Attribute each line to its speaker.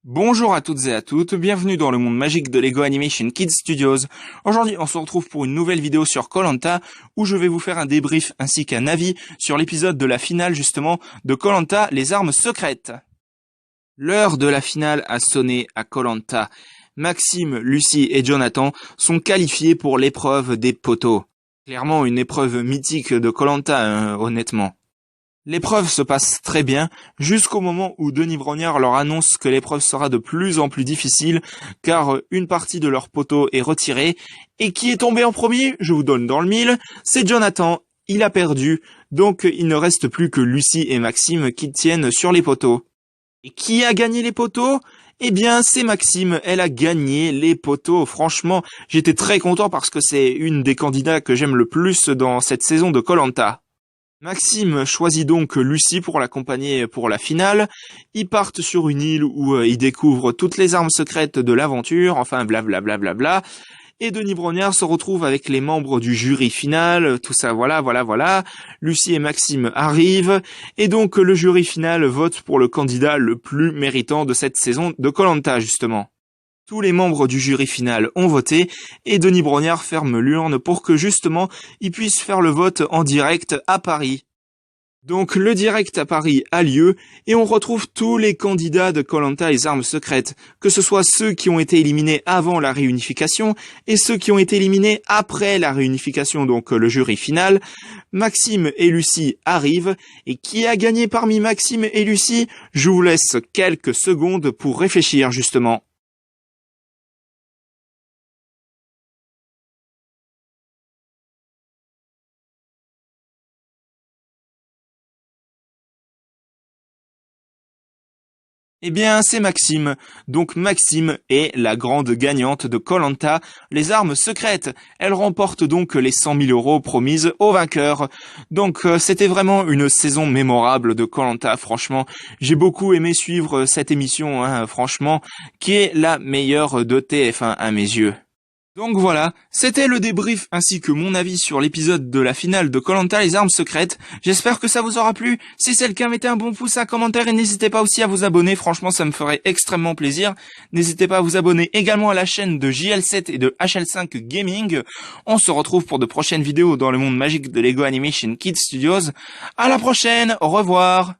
Speaker 1: Bonjour à toutes et à toutes, bienvenue dans le monde magique de Lego Animation Kids Studios. Aujourd'hui, on se retrouve pour une nouvelle vidéo sur koh où je vais vous faire un débrief ainsi qu'un avis sur l'épisode de la finale justement de koh les armes secrètes. L'heure de la finale a sonné à koh. Maxime, Lucie et Jonathan sont qualifiés pour l'épreuve des poteaux. Clairement une épreuve mythique de koh honnêtement. L'épreuve se passe très bien, jusqu'au moment où Denis Brognard leur annonce que l'épreuve sera de plus en plus difficile, car une partie de leur poteau est retirée, et qui est tombé en premier, je vous donne dans le mille, c'est Jonathan, il a perdu, donc il ne reste plus que Lucie et Maxime qui tiennent sur les poteaux. Et qui a gagné les poteaux ? Eh bien, c'est Maxime, elle a gagné les poteaux. Franchement, j'étais très content parce que c'est une des candidats que j'aime le plus dans cette saison de koh. Maxime choisit donc Lucie pour l'accompagner pour la finale. Ils partent sur une île où ils découvrent toutes les armes secrètes de l'aventure, enfin blablabla. Et Denis Brognard se retrouve avec les membres du jury final, tout ça, voilà. Lucie et Maxime arrivent, et donc le jury final vote pour le candidat le plus méritant de cette saison de koh justement. Tous les membres du jury final ont voté et Denis Brognard ferme l'urne pour que justement ils puissent faire le vote en direct à Paris. Donc le direct à Paris a lieu et on retrouve tous les candidats de koh les armes secrètes, que ce soit ceux qui ont été éliminés avant la réunification et ceux qui ont été éliminés après la réunification, donc le jury final. Maxime et Lucie arrivent et qui a gagné parmi Maxime et Lucie ? Je vous laisse quelques secondes pour réfléchir justement. Eh bien, c'est Maxime. Donc Maxime est la grande gagnante de koh les armes secrètes. Elle remporte donc les 100 000 € promises au vainqueur. Donc c'était vraiment une saison mémorable de koh, franchement. J'ai beaucoup aimé suivre cette émission, franchement, qui est la meilleure de TF1 à mes yeux. Donc voilà, c'était le débrief ainsi que mon avis sur l'épisode de la finale de koh les armes secrètes. J'espère que ça vous aura plu. Si c'est le cas, mettez un bon pouce, un commentaire et n'hésitez pas aussi à vous abonner. Franchement, ça me ferait extrêmement plaisir. N'hésitez pas à vous abonner également à la chaîne de JL7 et de HL5 Gaming. On se retrouve pour de prochaines vidéos dans le monde magique de Lego Animation Kids Studios. À la prochaine, au revoir.